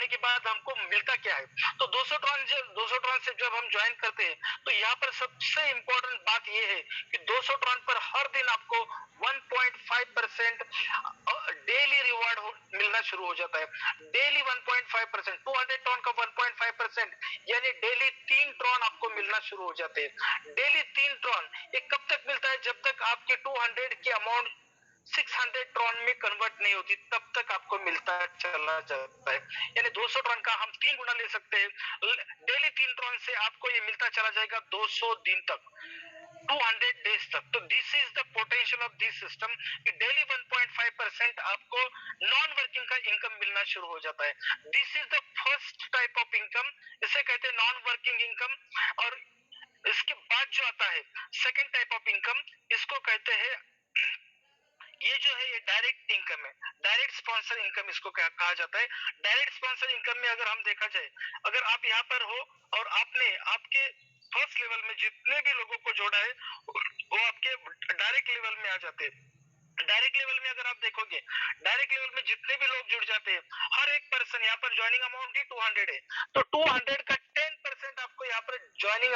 होने के बाद हमको मिलता क्या है। तो 200 ट्रॉन से जब हम ज्वाइन करते हैं तो यहाँ पर सबसे इंपॉर्टेंट बात यह है कि 200 ट्रॉन पर हर दिन आपको 1.5% डेली रिवार्ड मिलना शुरू हो जाता है। डेली 1.5%, 200 ट्रॉन का 1.5% यानी डेली 3 ट्रॉन आपको मिलना शुरू हो जाते हैं। डेली 3 ट्रॉन ये कब तक मिलता है, जब तक आपकी 200 की अमाउंट 600 ट्रॉन में कन्वर्ट नहीं होती तब तक आपको मिलता चला जाता है। यानी 200 ट्रॉन का हम 3 गुना ले सकते हैं। डेली 3 ट्रॉन से आपको ये मिलता चला जाएगा 200 दिन तक, 200 डेज तक। तो this is the potential of this system कि डेली 1.5% आपको नॉन वर्किंग का इनकम मिलना शुरू हो जाता है। This is the first type of income, इसे कहते हैं नॉन वर्किंग इनकम। और इसके बाद जो आता है सेकेंड टाइप ऑफ इनकम, इसको कहते हैं, ये जो है ये डायरेक्ट इनकम है, डायरेक्ट स्पॉन्सर इनकम इसको कहा जाता है। डायरेक्ट स्पॉन्सर इनकम में अगर हम देखा जाए, अगर आप यहाँ पर हो और आपने आपके फर्स्ट लेवल में जितने भी लोगों को जोड़ा है वो आपके डायरेक्ट लेवल में आ जाते हैं। डायरेक्ट लेवल में अगर आप देखोगे, डायरेक्ट लेवल में जितने भी लोग जुड़ जाते हैं, हर एक पर्सन यहाँ पर ज्वाइनिंग अमाउंट ही 200 है, तो 200 का 10% आपको यहाँ पर ज्वाइनिंग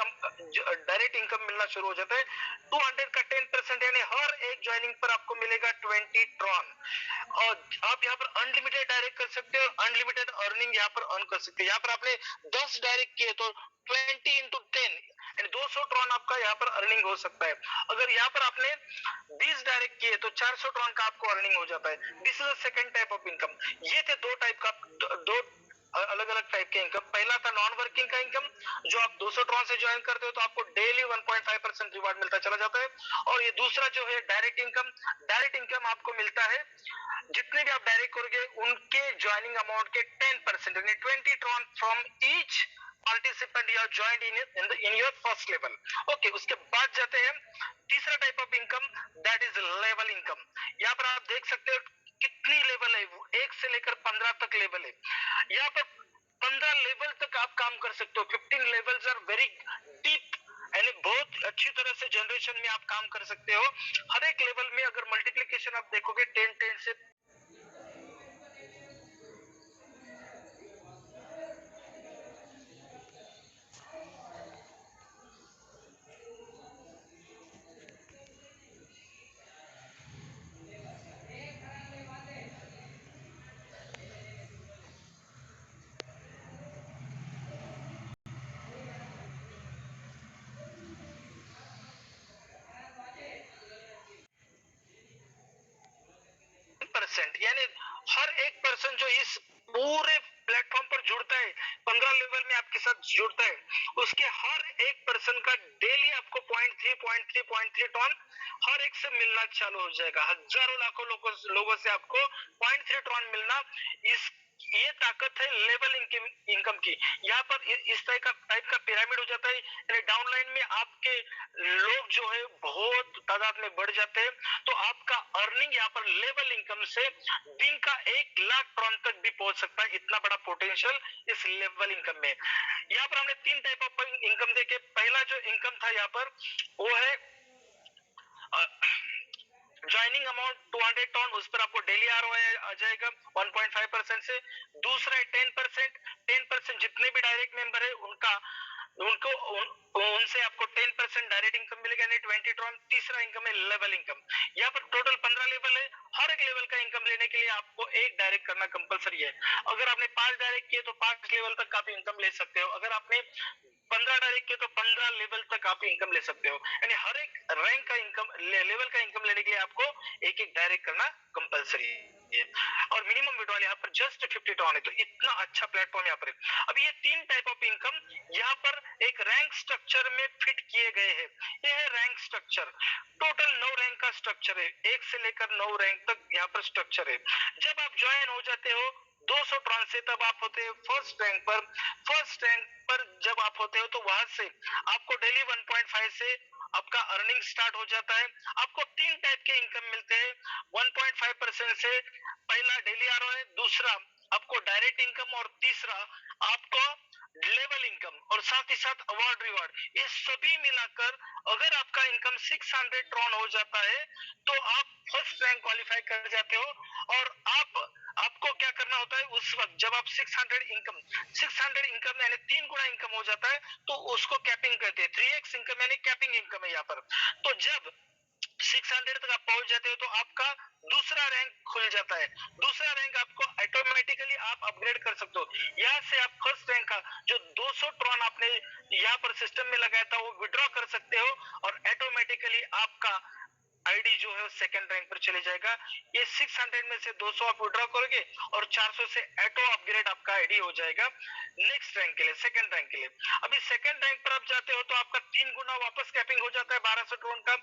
डायरेक्ट इनकम मिलना शुरू हो जाता है। 200 का 10% यानी हर एक ज्वाइनिंग पर आपको मिलेगा 20 ट्रॉन। और आप यहाँ पर अनलिमिटेड डायरेक्ट कर सकते हो, अनलिमिटेड अर्निंग यहाँ पर अर्न कर सकते हो। यहाँ पर आपने 10 डायरेक्ट किए तो 20 into 10 यानी 200 ट्रॉन आपका यहाँ पर अर्निंग हो सकता है। अगर यहाँ पर आपने 20 डायरेक्ट किए तो 400 ट्रॉन का आपको अर्निंग हो जाता है। This is the second type of income. ये थे दो टाइप का, दो अलग अलग टाइप के इनकम। पहला था नॉन वर्किंग का इनकम, जो आप 200 ट्रॉन से ज्वाइन करते हो तो आपको डेली 1.5% रिवार्ड मिलता चला जाता है। और ये दूसरा जो है डायरेक्ट इनकम, डायरेक्ट इनकम आपको मिलता है जितने भी आप डायरेक्ट करोगे उनके ज्वाइनिंग अमाउंट के 10% यानी 20 Tron from each participant you are joined in your first level. Okay, उसके बाद जाते हैं तीसरा type of income, that is level income. यहाँ पर आप देख सकते हो कितनी लेवल है, 1 से लेकर 15 तक लेवल है। यहाँ पर 15 लेवल तक आप काम कर सकते हो। 15 लेवल्स आर वेरी डीप, यानी बहुत अच्छी तरह से जनरेशन में आप काम कर सकते हो। हर एक लेवल में अगर मल्टीप्लिकेशन आप देखोगे 10 से यानी हर एक पर्सन जो इस पूरे प्लेटफॉर्म पर जुड़ता है, 15 लेवल में आपके साथ जुड़ता है, उसके हर एक पर्सन का डेली आपको 0.3 टन हर एक से मिलना चालू हो जाएगा। हजारों लाखों लोगों से आपको 0.3 टन मिलना, इस ये ताकत है लेवल इनकम की। यहाँ पर इस टाइप का पिरामिड हो जाता है, यानी डाउनलाइन में आपके लोग जो है बहुत तादाद में बढ़ जाते हैं, तो आपका अर्निंग यहाँ पर लेवल इनकम से दिन का 1 लाख टन तक भी पहुंच सकता है। इतना बड़ा पोटेंशियल इस लेवल इनकम में। यहाँ पर हमने 3 टाइप ऑफ इनकम देखे। पहला जो इनकम था यहाँ पर वो है ज्वाइनिंग अमाउंट 200 टन, उस पर आपको डेली आरओआई आ जाएगा 1.5% से। दूसरा है 10% जितने भी डायरेक्ट मेंबर है उनसे आपको 10% डायरेक्ट इनकम मिलेगा, यानी 20 टन। तीसरा इनकम है लेवल इनकम। यहाँ पर टोटल 15 लेवल है, हर एक लेवल का इनकम लेने के लिए आपको एक डायरेक्ट करना कंपलसरी है। अगर आपने 5 डायरेक्ट किए तो 5 लेवल तक आप इनकम ले सकते हो। अगर आपने 15 डायरेक्ट किए तो 15 लेवल तक आप इनकम ले सकते हो। यानी हर एक रैंक का इनकम लेवल का इनकम लेने के लिए आपको एक एक डायरेक्ट करना कंपलसरी है। और मिनिमम विड्रॉल यहाँ पर जस्ट 50 टन है, तो इतना अच्छा प्लेटफॉर्म यहाँ पर है। अब ये 3 टाइप ऑफ इनकम यहाँ पर एक रैंक स्ट्रक्चर में फिट किए गए हैं। ये है रैंक स्ट्रक्चर। टोटल 9 रैंक का स्ट्रक्चर है, 1 से लेकर 9 रैंक तक यहाँ पर स्ट्रक्चर है। जब आप ज्वाइन हो जाते हो 200 ट्रॉन से, तब आप होते हैं फर्स्ट रैंक पर। फर्स्ट रैंक पर जब आप होते हो तो वहां से आपको डेली 1.5 से आपका अर्निंग स्टार्ट हो जाता है। आपको 3 टाइप के इनकम मिलते हैं 1.5% से। पहला डेली आरओआई, दूसरा आपको डायरेक्ट इनकम, और तीसरा आपको लेवल इनकम, और साथ ही साथ अवार्ड रिवार्ड। ये सभी मिलाकर अगर आपका इनकम 600 ट्रॉन हो जाता है तो आप फर्स्ट रैंक क्वालिफाई कर जाते हो और आप आपको क्या करना होता है उस वक्त जब आप 600 इनकम यानी 3 गुना इनकम हो जाता है तो उसको कैपिंग कहते हैं। 3x इनकम यानी कैपिंग इनकम है यहाँ पर। तो जब 600 तक आप पहुंच जाते हो तो आपका दूसरा रैंक खुल जाता है। दूसरा रैंक आपको ऑटोमेटिकली आप अपग्रेड कर सकते हो। यहाँ से आप फर्स्ट रैंक का जो 200 ट्रॉन आपने यहाँ पर सिस्टम में लगाया था वो विड्रॉ कर सकते हो और ऑटोमेटिकली आपका आईडी जो है सेकंड रैंक पर चले जाएगा। ये 600 में से 200 आप विड्रॉ करोगे और 400 से ऑटो अपग्रेड आपका आईडी हो जाएगा नेक्स्ट रैंक के लिए, सेकंड रैंक के लिए। अभी सेकंड रैंक पर आप जाते हो तो आपका 3 गुना वापस कैपिंग हो जाता है 1200 ट्रॉन का।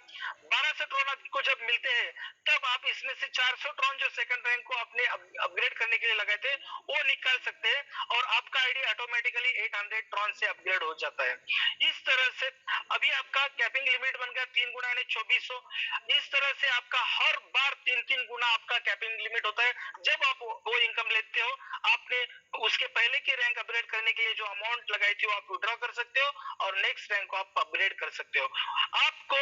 1200 ट्रॉन आपको जब मिलते हैं तब आप इसमें से 400 ट्रॉन जो सेकंड रैंक को अपने अपग्रेड करने के लिए लगाए थे वो निकाल सकते हैं और आपका आईडी ऑटोमेटिकली 800 ट्रॉन से अपग्रेड हो जाता है। इस तरह से अभी आपका कैपिंग लिमिट बन गया 3 गुना यानी 2400। इस तरह से आपका हर बार 3-3 गुना आपका कैपिंग लिमिट होता है। जब आप वो इनकम लेते हो आपने उसके पहले की रैंक अपग्रेड करने के लिए जो अमाउंट लगाई थी वो आप विड्रॉ कर सकते हो और नेक्स्ट रैंक को आप अपग्रेड कर सकते हो। आपको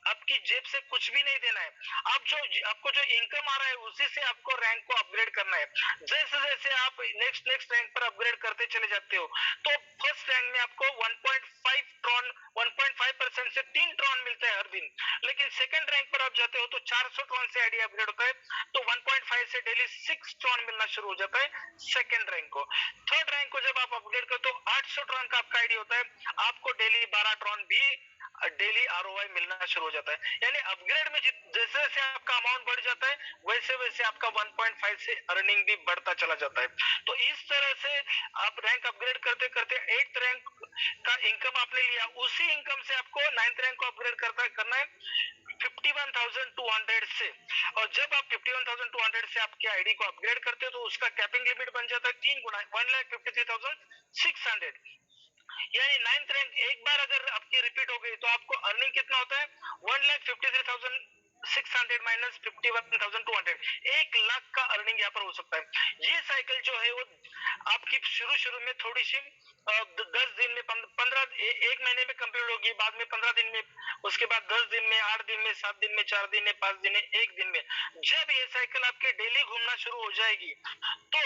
आपकी जेब से कुछ भी नहीं देना है। आपको जो इनकम आ रहा है उसी से आपको रैंक को अपग्रेड करना है। जैसे जैसे आप नेक्स्ट रैंक पर अपग्रेड करते चले जाते हो तो फर्स्ट रैंक में आपको 1.5 ट्रॉन 1.5% से 3 ट्रॉन मिलता है हर दिन। लेकिन सेकंड रैंक पर आप जाते हो तो 400 ट्रॉन से आईडी अपग्रेड होता है तो 1.5 से डेली 6 ट्रॉन मिलना शुरू हो जाता है सेकंड रैंक को। थर्ड रैंक को जब आप अपग्रेड करते हो 800 ट्रॉन का आपका आईडी होता है, आपको डेली 12 ट्रॉन भी डेली आरओआई मिलना शुरू हो जाता है। यानी अपग्रेड में जैसे जैसे आपका अमाउंट बढ़ जाता है वैसे वैसे आपका 1.5 से अर्निंग भी बढ़ता चला जाता है। तो इस तरह से आप रैंक अपग्रेड करते करते 8th रैंक का इनकम आपने लिया, उसी इनकम से आपको 9th रैंक को अपग्रेड करना है 51,200 से। और जब आप 51,200 से आपके आईडी को अपग्रेड करते हो तो उसका कैपिंग लिमिट बन जाता है 3 गुना 1,53,600। यानी 9th रैंक एक बार अगर आपकी रिपीट हो गई तो आपको अर्निंग कितना होता है 1,53,600 माइनस 51,200, 1 लाख का अर्निंग यहाँ पर हो सकता है। ये साइकिल जो है वो आपकी शुरू में थोड़ी सी 10 दिन में 15 एक महीने में कंप्लीट होगी, बाद में 15 दिन में, उसके बाद 10 दिन में, 8 दिन में, 7 दिन में, 4 दिन में, 5 दिन में, 1 दिन में। जब ये साइकिल आपकी डेली घूमना शुरू हो जाएगी तो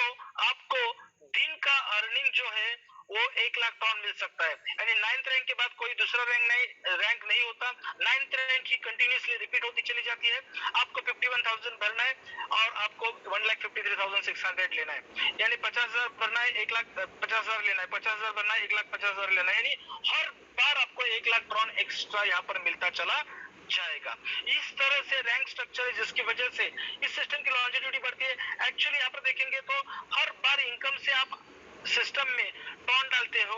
आपको दिन का अर्निंग जो है वो 1 लाख ट्रॉन मिल सकता है। यानी 9th रैंक के बाद कोई दूसरा रैंक नहीं होता। 9th रैंक ही कंटिन्यूसली रिपीट होती चली जाती है। आपको 51,000 भरना है और आपको 1,53,600 लेना है। यानी 50,000 भरना है, 1,50,000 लेना है, 50,000 भरना है, 1,50,000 लेना है। यानी हर बार आपको 1 लाख ट्रॉन एक्स्ट्रा यहाँ पर मिलता चला जाएगा। इस तरह से रैंक स्ट्रक्चर है जिसकी वजह से इस सिस्टम की लॉन्जिविटी बढ़ती है। एक्चुअली यहाँ पर देखेंगे तो हर बार इनकम से आप सिस्टम में ट्रॉन डालते हो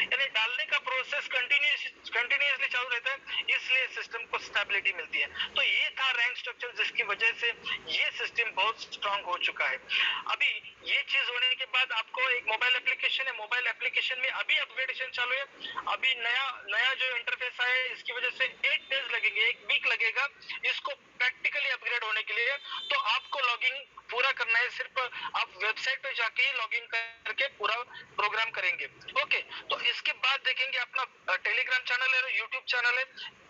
यानी डालने का प्रोसेस कंटिन्यूअसली चालू रहता है, इसलिए सिस्टम को स्टेबिलिटी मिलती है। तो ये था रैंक स्ट्रक्चर जिसकी वजह से ये सिस्टम बहुत स्ट्रांग हो चुका है। अभी ये चीज होने के बाद आपको एक मोबाइल एप्लीकेशन है, मोबाइल एप्लीकेशन में अभी अपग्रेडेशन चालू है। अभी नया जो इंटरफेस आया है इसकी वजह से 8 डेज लगेंगे, 1 वीक लगेगा इसको प्रैक्टिकली अपग्रेड होने के लिए। तो आपको लॉगिंग पूरा करना है, सिर्फ आप वेबसाइट पे जाके लॉगिन करके पूरा प्रोग्राम करेंगे। ओके, तो इसके बाद देखेंगे अपना टेलीग्राम चैनल है, यूट्यूब चैनल है,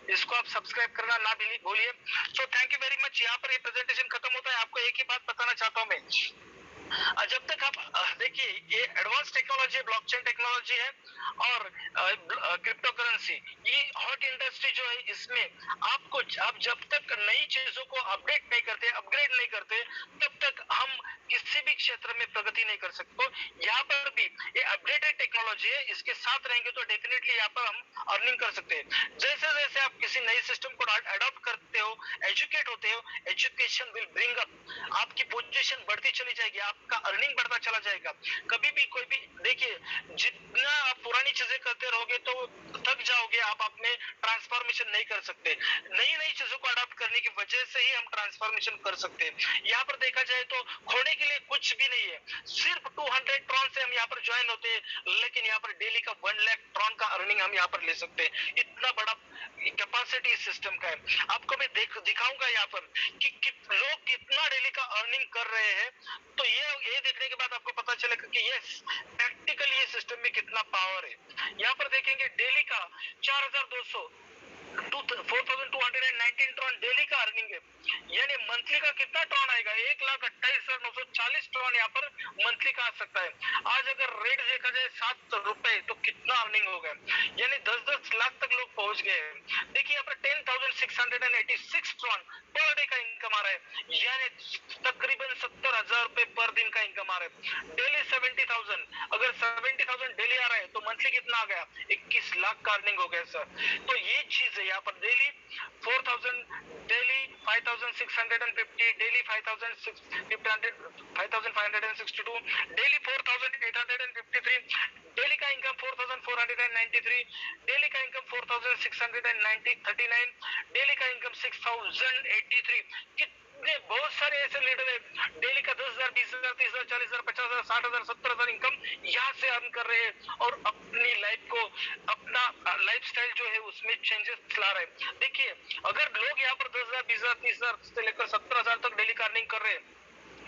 इसको आप सब्सक्राइब करना ना भूलिए। So thank you very much. यहाँ पर ये प्रेजेंटेशन खत्म होता है। आपको एक ही बात बताना चाहता हूँ मैं, जब तक आप देखिए ये एडवांस टेक्नोलॉजी है, ब्लॉकचेन टेक्नोलॉजी है और क्रिप्टो करेंसी, ये हॉट इंडस्ट्री जो है, इसमें आप जब तक नई चीजों को अपडेट नहीं करते, अपग्रेड नहीं करते, तब तक हम किसी भी क्षेत्र में प्रगति नहीं कर सकते। यहाँ पर भी ये अपडेटेड टेक्नोलॉजी है, इसके साथ रहेंगे तो डेफिनेटली यहाँ पर हम अर्निंग कर सकते हैं। जैसे जैसे आप किसी नए सिस्टम को अडॉप्ट करते हो, एजुकेट होते हो, एजुकेशन विल ब्रिंग अप, आपकी पोजीशन बढ़ती चली जाएगी, आपका अर्निंग बढ़ता चला जाएगा। कभी भी कोई भी देखिए, जितना आप पुरानी चीजें करते रहोगे तो थक जाओगे, आप अपने ट्रांसफॉर्मेशन नहीं कर सकते। नई नई चीजों को अडॉप्ट करने की वजह से ही हम ट्रांसफॉर्मेशन कर सकते हैं। यहाँ पर देखा जाए तो खोने के लिए कुछ भी नहीं है, सिर्फ 200 ट्रॉन से हम यहाँ पर ज्वाइन होते हैं, लेकिन यहाँ पर डेली का 1 लाख ट्रॉन का अर्निंग हम यहाँ पर ले सकते हैं। इतना बड़ा कैपेसिटी इस सिस्टम का है। आपको मैं दिखाऊंगा यहाँ पर कि लोग कितना डेली का अर्निंग कर रहे हैं। तो ये देखने के बाद आपको पता चलेगा कि यस, प्रैक्टिकली ये सिस्टम में कितना पावर है। यहाँ पर देखेंगे डेली का 4,200 4219 ट्रॉन डेली का अर्निंग है, यानी मंथली का कितना ट्रॉन आएगा, 1,28,940 ट्रॉन यहाँ पर मंथली का आ सकता है। आज अगर रेट देखा जाए 7 रुपए तो कितना अर्निंग हो गया, यानी 10-10 लाख तक लोग पहुंच गए हैं। देखिए यहाँ पर 10,686 ट्रॉन पर डे का इनकम आ रहा है, यानी तकरीबन 70,000 रुपए पर दिन का इनकम आ रहा है। डेली 70,000, अगर 70,000 डेली आ रहा है तो मंथली कितना आ गया, 21 लाख का अर्निंग हो गया सर। तो ये चीज है यहाँ पर, daily 4,000, daily 5,650, daily 5,562, daily 4,853, daily का इनकम 4,493, डेली का इनकम 4,639, डेली का इनकम 6,083। कितने बहुत सारे ऐसे लीडर है, डेली का 10,000, 20,000, 30,000, 40,000, 50,000, 60,000, 70,000 इनकम यहाँ से अर्न कर रहे हैं और अपनी लाइफ को, अपना लाइफस्टाइल जो है उसमें चेंजेस ला रहे हैं। देखिए अगर लोग यहाँ पर 10,000, 20,000, 30,000 से लेकर 70,000 तक डेली का अर्निंग कर रहे हैं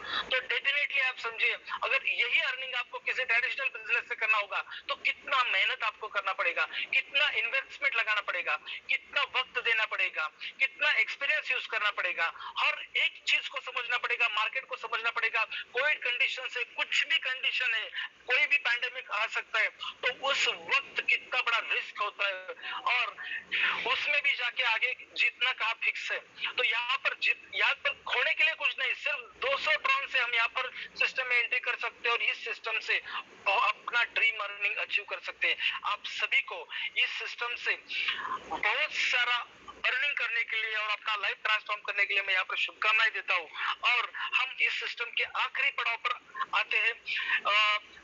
तो डेफिनेटली आप समझिए, अगर यही अर्निंग आपको किसी ट्रेडिशनल बिजनेस से करना होगा तो कितना मेहनत आपको करना पड़ेगा, कितना इन्वेस्टमेंट लगाना पड़ेगा, कितना वक्त देना पड़ेगा, कितना एक्सपीरियंस यूज करना पड़ेगा, हर एक चीज को समझना पड़ेगा, मार्केट को समझना पड़ेगा। कोविड कंडीशन से, कुछ भी कंडीशन है, कोई भी पैंडेमिक आ सकता है, तो उस वक्त कितना बड़ा रिस्क होता है और उसमें भी जाके आगे जीतना का फिक्स है। तो यहाँ पर खोने के लिए कुछ नहीं, सिर्फ 200 ट्रॉन से हम यहाँ पर सिस्टम में एंट्री कर सकते हैं और इस सिस्टम से अपना ड्रीम अर्निंग अचीव कर सकते हैं। आप सभी को इस सिस्टम से बहुत सारा अर्निंग करने के लिए और अपना लाइफ ट्रांसफॉर्म करने के लिए मैं यहाँ पर शुभकामनाएं देता हूँ। और हम इस सिस्टम के आखिरी पड़ाव पर आते हैं,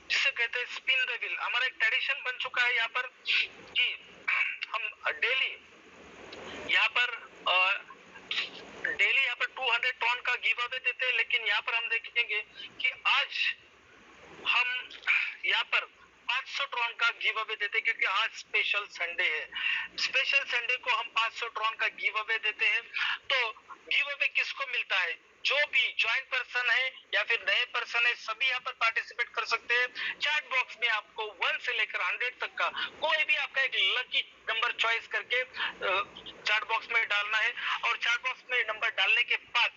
जिसे कहते हैं स्पिन द व्हील। हमारा एक ट्रेडिशन बन चुका है यहाँ पर कि हम डेली यहाँ पर 200 टन का गिव अवे देते हैं, लेकिन यहाँ पर हम देखेंगे कि आज हम यहाँ पर 500 ट्रॉन का गिव अवे देते हैं, क्योंकि आज स्पेशल संडे है। स्पेशल संडे को हम 500 ट्रॉन का गिव अवे देते हैं। तो गिव अवे किसको मिलता है, जो भी ज्वाइंट पर्सन है या फिर नए पर्सन है, सभी यहाँ पर पार्टिसिपेट कर सकते हैं। चैट बॉक्स में आपको 1 से लेकर 100 तक का कोई भी आपका एक लकी नंबर चॉइस करके चैट बॉक्स में डालना है और चैट बॉक्स में नंबर डालने के बाद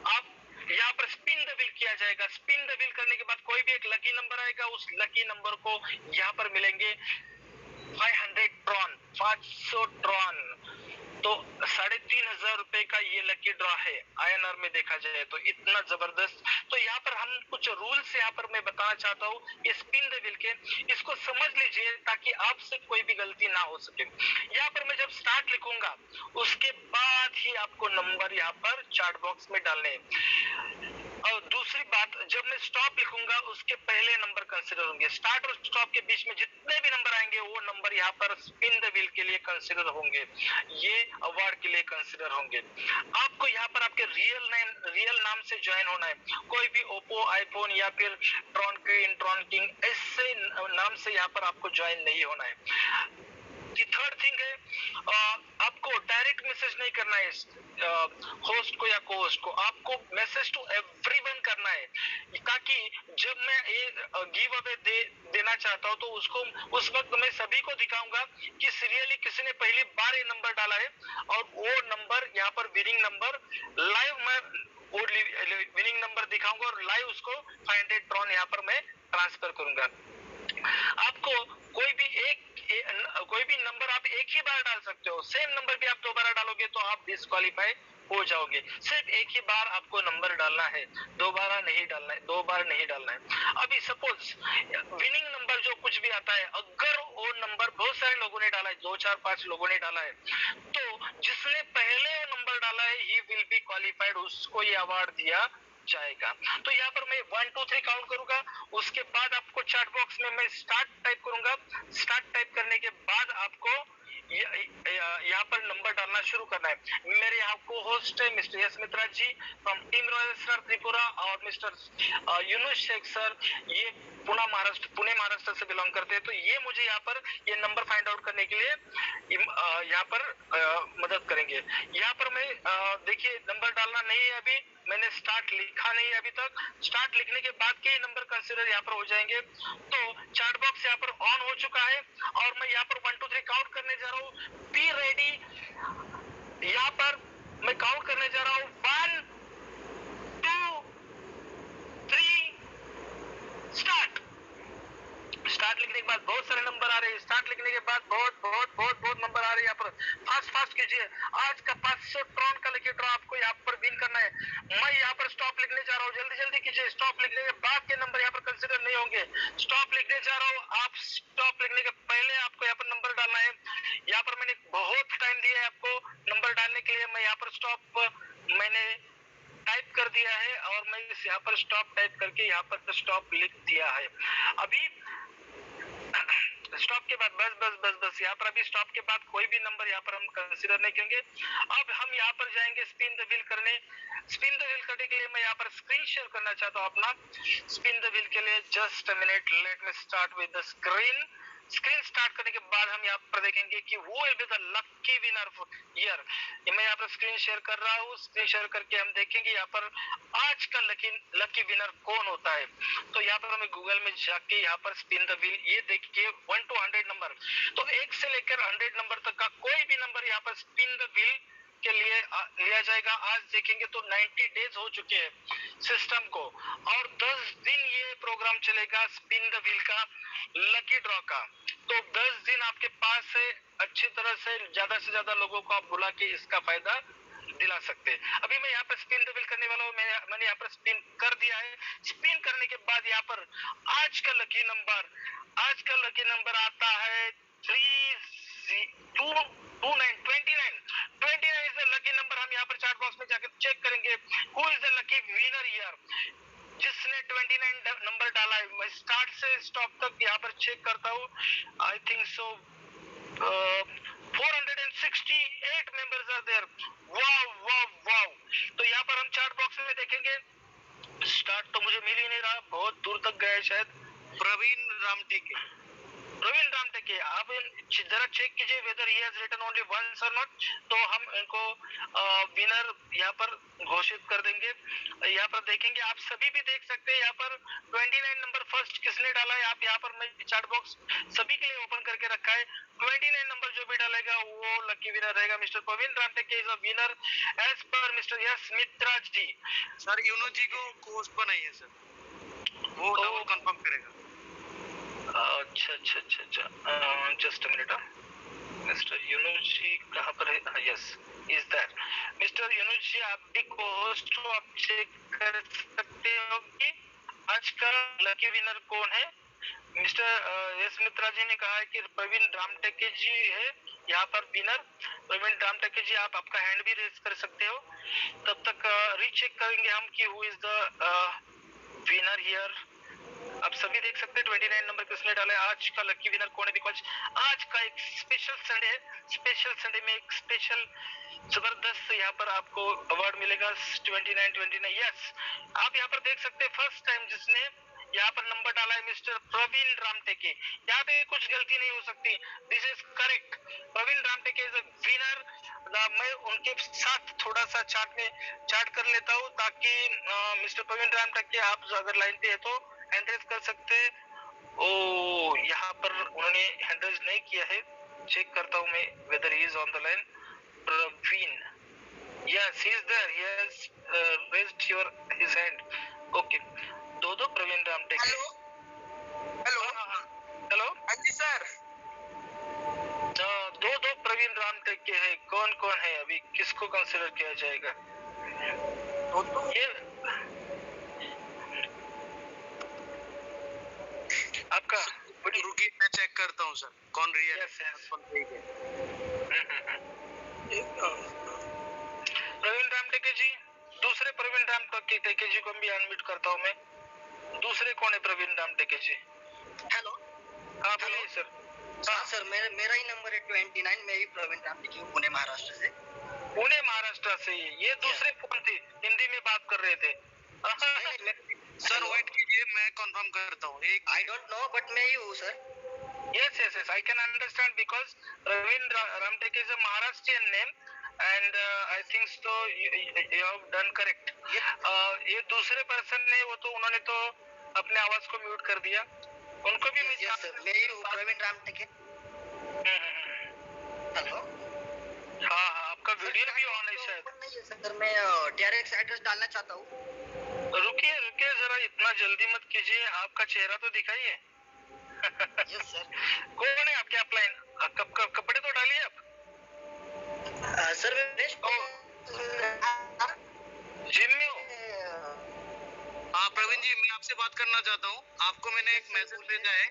आप यहाँ पर स्पिन द व्हील किया जाएगा। स्पिन द व्हील करने के बाद कोई भी एक लकी नंबर आएगा, उस लकी नंबर को यहाँ पर मिलेंगे 500 ट्रॉन, 500 ट्रॉन। तो 3,500 रुपए का ये लकी ड्रॉ है INR में देखा जाए तो, इतना जबरदस्त। तो यहाँ पर हम कुछ रूल्स यहाँ पर मैं बताना चाहता हूँ, ये स्पिन द व्हील के, इसको समझ लीजिए ताकि आपसे कोई भी गलती ना हो सके। यहाँ पर मैं जब स्टार्ट लिखूंगा उसके बाद ही आपको नंबर यहाँ पर चैट बॉक्स में डालने हैं। और दूसरी बात, जब मैं स्टॉप लिखूंगा उसके पहले नंबर कंसीडर होंगे। स्टार्ट और स्टॉप के बीच में जितने भी नंबर आएंगे वो नंबर यहाँ पर स्पिन द व्हील के लिए कंसीडर होंगे, ये अवार्ड के लिए कंसीडर होंगे। आपको यहाँ पर आपके रियल नाम से ज्वाइन होना है। कोई भी ओप्पो, आईफोन या फिर ट्रॉन क्वीन, ट्रॉन किंग ऐसे नाम से यहाँ पर आपको ज्वाइन नहीं होना है। थर्ड थिंग है, आपको डायरेक्ट मैसेज नहीं करना है होस्ट को या को होस्ट को, आपको मैसेज टू एवरीवन करना है, ताकि जब मैं ये गिव अवे देना चाहता हूँ तो उसको उस वक्त मैं सभी को दिखाऊंगा कि सीरियली किसी ने पहली बार ये नंबर डाला है और वो नंबर यहाँ पर विनिंग नंबर लाइव मैं वो विनिंग नंबर दिखाऊंगा और लाइव उसको 500 ट्रॉन यहाँ पर मैं ट्रांसफर करूंगा। आपको कोई भी नंबर आप एक ही बार डाल सकते हो, सेम नंबर भी आप दोबारा डालोगे तो आप डिस्क्वालीफाई हो जाओगे। सिर्फ एक ही बार आपको नंबर डालना है, दो बार नहीं डालना है। अभी सपोज विनिंग नंबर जो कुछ भी आता है, अगर वो नंबर बहुत सारे लोगों ने डाला है, 2, 4, 5 लोगों ने डाला है, तो जिसने पहले नंबर डाला है ही विल बी क्वालिफाइड, उसको ये अवार्ड दिया जाएगा। तो यहाँ पर मैं 1, 2, 3 काउंट करूंगा, उसके बाद आपको चैट बॉक्स में मैं स्टार्ट टाइप करूंगा। स्टार्ट टाइप करने के बाद आपको यहाँ पर नंबर डालना शुरू करना है। मेरे यहाँ को होस्ट है mister Yash Mitra ji from team Royal Star Tripura और मिस्टर यूनुस शेख सर, ये पुणे महाराष्ट्र से बिलोंग करते हैं। तो ये मुझे यहाँ पर ये नंबर फाइंड आउट करने के लिए यहाँ पर मदद करेंगे। यहाँ पर मैं देखिए नंबर डालना नहीं है अभी, मैंने स्टार्ट लिखा नहीं है अभी तक। स्टार्ट लिखने के बाद के नंबर कंसीडर यहाँ पर हो जाएंगे। तो चार्ट बॉक्स यहाँ पर ऑन हो चुका है और मैं यहाँ पर 1 2 3 काउंट करने जा रहा हूँ। Be ready. यहाँ पर मैं काउंट करने जा रहा हूँ 1 2 3 स्टार्ट। स्टार्ट लिखने के बाद बहुत सारे नंबर आ रहे हैं। स्टार्ट लिखने के बाद बहुत नंबर आ रहे हैं। यहाँ पर फास्ट कीजिए। आज का 500 ट्रॉन का लकी ड्रॉ आपको यहाँ पर विन करना है। मैं यहाँ पर स्टॉप लिखने जा रहा हूँ, जल्दी कीजिए। स्टॉप लिखने के बाद के नंबर यहाँ पर कंसिडर नहीं होंगे। स्टॉप लिखने जा रहा हूँ। आप स्टॉप लिखने के पहले आपको यहाँ पर नंबर डालना है। यहाँ पर मैंने बहुत टाइम दिया है आपको नंबर डालने के लिए। मैं यहाँ पर स्टॉप मैंने टाइप कर दिया है और मैं इस यहाँ पर स्टॉप टाइप करके यहाँ पर स्टॉप लिख दिया है। अभी स्टॉप के बाद बस यहाँ पर अभी स्टॉप के बाद कोई भी नंबर यहाँ पर हम कंसीडर नहीं करेंगे। अब हम यहाँ पर जाएंगे स्पिन द व्हील करने। स्पिन द व्हील करने के लिए मैं यहाँ पर स्क्रीन शेयर करना चाहता हूँ अपना। स्पिन द व्हील के लिए just a minute, let me start with the screen. Screen start करने के बाद हम यहाँ पर देखेंगे कि वो will be the lucky winner here. मैं यहाँ पर स्क्रीन शेयर कर रहा हूँ। स्क्रीन शेयर करके हम देखेंगे यहाँ पर आज का लकी विनर कौन होता है। तो यहाँ पर हमें गूगल में जाके यहाँ पर स्पिन द व्हील, ये देखिए 1 to 100 नंबर, तो 1 से लेकर 100 नंबर तक का कोई भी नंबर यहाँ पर स्पिन द व्हील के लिए लिया जाएगा। आज देखेंगे तो 90 डेज हो चुके हैं सिस्टम को और 10 दिन ये प्रोग्राम चलेगा स्पिन द व्हील का लकी ड्रॉ का। तो 10 दिन आपके पास है, अच्छी तरह से ज्यादा लोगों को आप बुला के इसका फायदा दिला सकते हैं। अभी मैं यहाँ पर स्पिन द व्हील करने वाला हूँ। मैंने यहाँ पर स्पिन कर दिया है। स्पिन करने के बाद यहाँ पर आज का लकी नंबर आता है 29 इज द लकी नंबर। हम यहाँ पर चार्ट बॉक्स में जाकर चेक करेंगे who is the lucky winner here, जिसने 29 नंबर डाला है। मैं स्टार्ट से स्टॉप तक यहाँ पर चेक करता हूँ। I think so 468 members are there. Wow. तो यहाँ पर हम चार्ट बॉक्स में देखेंगे। स्टार्ट तो मुझे मिल ही नहीं रहा, बहुत दूर तक गया है शायद। प्रवीण रामटेके, आप जरा चेक कीजिए whether he has written only once और नॉट। तो हम इनको विनर यहाँ पर घोषित कर देंगे। यहाँ पर देखेंगे, आप सभी भी देख सकते हैं यहाँ पर 29 नंबर फर्स्ट किसने डाला है। आप यहाँ पर मैं चार्ट बॉक्स सभी के लिए ओपन करके रखा है। 29 नंबर जो भी डालेगा वो लकी विनर रहेगा। Mister Praveen Ramteke is a winner as per mister Yash Mitra ji. Sir यूनो जी को पोस्ट पर नहीं है सर, वो डबल कंफर्म करेगा। अच्छा just a minute. Mister Yunus ji कहाँ पर है? Yes is that mister Yunus ji, आप भी को होस्ट हो, आप चेक कर सकते हो कि आज का लकी विनर कौन है। मिस्टर यस मित्रा जी ने कहा है कि प्रवीण रामटेके जी है यहाँ पर विनर। प्रवीण रामटेके जी, आप आपका हैंड भी रेज कर सकते हो। तब तक रीचेक करेंगे हम कि who is the winner here. आप सभी देख सकते हैं 29 नंबर किसने डाला है। आज का लकी विनर कौन है, बिकॉज आज का एक स्पेशल संडे है। स्पेशल संडे में एक स्पेशल जबरदस्त यहाँ पर आपको अवार्ड मिलेगा 29। यस, आप यहाँ पर देख सकते हैं फर्स्ट टाइम जिसने यहाँ पर नंबर डाला है मिस्टर प्रवीण रामटेके। यहाँ पे कुछ गलती नहीं हो सकती, this is correct. Praveen Ramteke is a winner. मैं उनके साथ थोड़ा सा चार्ट कर लेता हूँ ताकि मिस्टर प्रवीण रामटेके आप अगर लाइन पे है तो हैंडरेज कर सकते हैं। ओ, यहाँ पर उन्होंने हैंडरेज नहीं किया है। चेक करता हूँ मैं whether he is on the line. Praveen, yes he is there, he has raised his hand. Okay, दो प्रवीण रामटेके। हेलो हाँ जी सर। दो प्रवीण रामटेके है। कौन है अभी, किसको कंसिडर किया जाएगा? ये आपका रुकिए मैं चेक करता हूँ सर कौन रियल प्रवीण रामटेके जी। दूसरे प्रवीण रामटेके जी को भी अनम्यूट करता हूँ मैं। दूसरे कौन है प्रवीण रामटेके जी? हेलो, हाँ बोलिए सर। हाँ सर, मेरा ही नंबर है 29। मैं भी प्रवीण रामटेके हूँ, पुणे महाराष्ट्र से। पुणे महाराष्ट्र से ये दूसरे कौन थे, हिंदी में बात कर रहे थे? सर वेट कीजिए मैं कंफर्म करता हूँ। आई डोंट नो बट मैं ही हूँ sir. Yes, I can understand because Praveen Ramtek is a Maharashtrian name and I think so you have done correct. ये दूसरे पर्सन ने वो तो उन्होंने तो अपने आवाज को म्यूट कर दिया, उनको भी मैं यस सर, मैं ही हूँ प्रवीण रामटेके। हेलो। हाँ हाँ, आपका वीडियो भी ऑन है शायद। नहीं है सर, मैं डायरेक्ट एड्रेस डालना चाहता हूँ। रुकिए रुकिए जरा, इतना जल्दी मत कीजिए, आपका चेहरा तो दिखाइए। Yes sir. कौन है आपके अपलाइन? कपड़े तो डालिए आप। सर मैं बेस्ट जिम में हो? हाँ प्रवीण जी, मैं आपसे बात करना चाहता हूँ। आपको मैंने एक मैसेज भेजा है।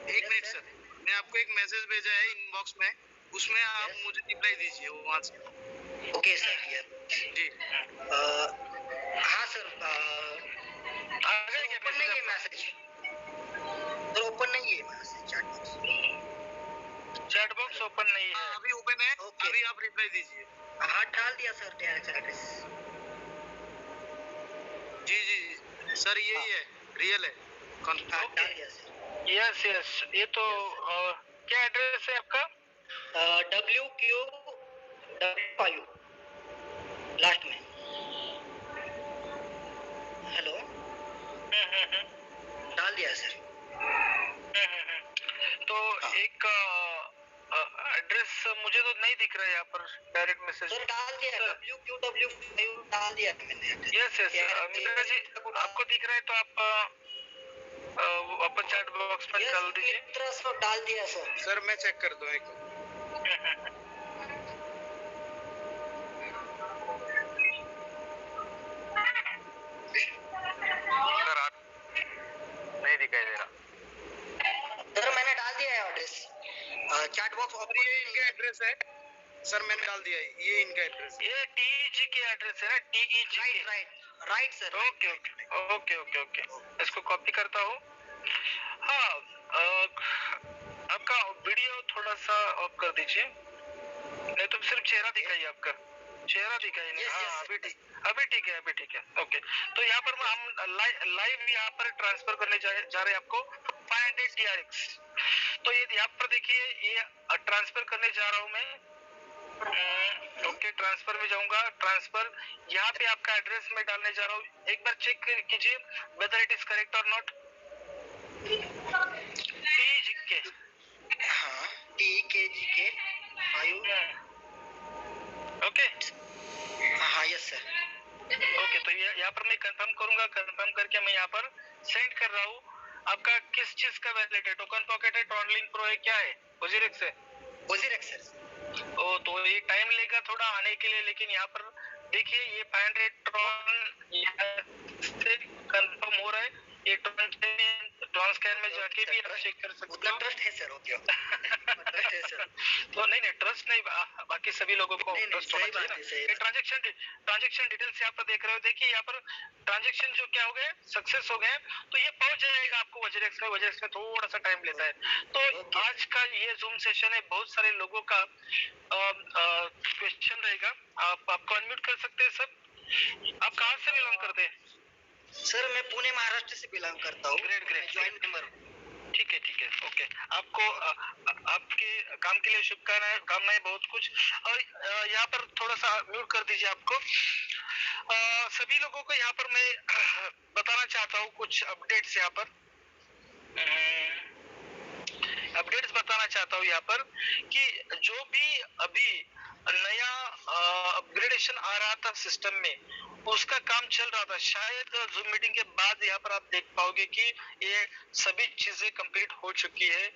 एक मिनट सर, मैं आपको एक मैसेज भेजा है इनबॉक्स में, उसमें आप मुझे रिप्लाई दीजिए वहाँ से। Okay sir. यस जी। हाँ सर, आ गए क्या ओपन नहीं है मैसेज? सर ओपन नहीं है मैसेज, चैट बॉक्स ओपन नहीं है। अभी ओपन है। Okay. अभी आप रिप्लाई दीजिए। हाँ डाल दिया सर डायरेक्ट एड्रेस। जी जी जी सर, यही है, रियल है। हाँ डाल दिया सर। यस यस, ये तो क्या एड्रेस है आपका? WQ5 लास्ट में। हेलो, डाल दिया सर। तो एक एड्रेस मुझे तो नहीं दिख रहा है यहाँ पर डायरेक्ट मैसेज। सर डाल दिया, WQ5 डाल दिया मैंने। यस यस मिश्रा जी, आपको दिख रहा है तो आप वापस चैट बॉक्स में डाल दीजिए। सर डाल दिया सर। सर मैं चेक कर दूं एक। सर आप नहीं दिखाई दे रहा। सर मैंने डाल दिया है एड्रेस, चैट बॉक्स ओपन। ये इनका एड्रेस है सर, मैंने डाल दिया है, ये इनका एड्रेस है। ये TEG के एड्रेस है ना, TEG के। Right sir. Okay okay okay okay okay, इसको कॉपी करता हूँ। हाँ, आपका वीडियो थोड़ा सा ऑफ कर दीजिए, नहीं तो सिर्फ चेहरा दिखाइए आपका, चेहरा दिखाइए नहीं। हाँ अभी ठीक, अभी ठीक है, अभी ठीक है। ओके, तो यहाँ पर हम लाइव यहाँ पर ट्रांसफर करने जा रहे हैं आपको 500 TRX। तो ये यहाँ पर देखिए, ये ट्रांसफर करने जा रहा हूँ मैं। ओके, ट्रांसफर में जाऊंगा। ट्रांसफर यहाँ पे आपका एड्रेस में डालने जा रहा हूँ, एक बार चेक कीजिए वेदर इट इज करेक्ट और नॉट। TGK, हाँ TKGK 5। ओके हाँ यस सर। ओके, तो ये यहाँ पर मैं कंफर्म करूंगा। कंफर्म करके मैं यहाँ पर सेंड कर रहा हूँ। आपका किस चीज का वैलेट है? टोकन पॉकेट है, ट्रॉनलिंक प्रो है, क्या है? ओजिरिक्स है? ओजिरिक्स सर। ओ, तो ये टाइम लेगा थोड़ा आने के लिए, लेकिन यहाँ पर देखिए ये 500 ट्रॉन से कंफर्म हो रहा है। ये ट्रॉन स्कैन में जाके भी आप चेक कर सकते उतना हो। ट्रस्ट है सर। ओके ट्रस्ट है सर। तो नहीं ट्रस्ट नहीं, बाकी सभी लोगों को ट्रस्ट होना चाहिए ना। ट्रांजैक्शन डिटेल्स यहाँ पर देख रहे हो, देखिए यहाँ पर ट्रांजैक्शन जो क्या हो गए, सक्सेस हो गए, तो ये पहुंच जाएगा आपको वजरेक्स में। वजरेक्स में थोड़ा सा टाइम लेता है। तो आज का ये जूम सेशन है, बहुत सारे लोगों का क्वेश्चन रहेगा। आपको अनम्यूट कर सकते हैं सर। आप कहाँ से बिलोंग करते हैं? सर मैं पुणे महाराष्ट्र से बिलोंग करता हूँ। Great joint member. ठीक है ओके। आपको आपके काम के लिए शुभकामनाएं बहुत कुछ। और यहाँ पर थोड़ा सा म्यूट कर दीजिए आपको। सभी लोगों को यहाँ पर मैं बताना चाहता हूँ कुछ अपडेट्स। यहाँ पर अपडेट्स बताना चाहता हूँ यहाँ पर कि जो भी अभी नया अपग्रेडेशन आ रहा था सिस्टम में, उसका काम चल रहा था। शायद जूम मीटिंग के बाद यहाँ पर आप देख पाओगे कि ये सभी चीजें कंप्लीट हो चुकी है,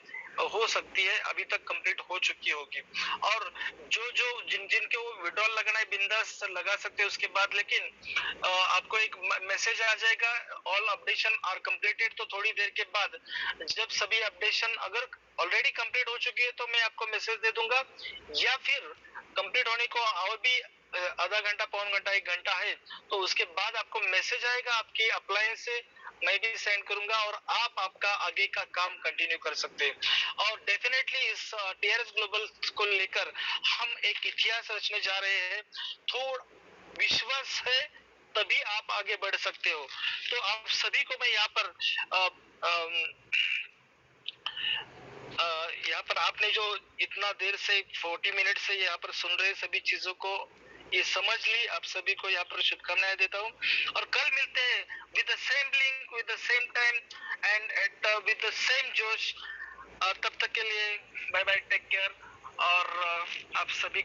हो सकती है अभी तक कंप्लीट हो चुकी होगी। और जो जिनके वो विड्रॉल लगना है बिंदास लगा सकते हैं उसके बाद। लेकिन आपको एक मैसेज आ जाएगा, ऑल अपडेशन आर कंप्लीटेड। तो थोड़ी देर के बाद जब सभी अपडेशन अगर ऑलरेडी कंप्लीट हो चुकी है तो मैं आपको मैसेज दे दूंगा, या फिर कंप्लीट होने को और भी आधा घंटा, पौन घंटा, 1 घंटा है, तो उसके बाद आपको मैसेज आएगा आपके अप्लायंस से, मैं भी सेंड करूंगा और आप आपका आगे का काम कंटिन्यू कर सकते हैं। और डेफिनेटली इस TRX ग्लोबल को लेकर हम एक इतिहास रचने जा रहे हैं। थोड़ा विश्वास है तभी आप आगे बढ़ सकते हो। तो आप सभी को मैं यहाँ पर यहाँ पर आपने जो इतना देर से 40 मिनट से यहाँ पर सुन रहे सभी चीजों को ये समझ ली, आप सभी को यहाँ पर शुभकामनाएं देता हूँ और कल मिलते हैं with the same link, with the same time and at with the same josh. तब तक के लिए बाय बाय, टेक केयर और आप सभी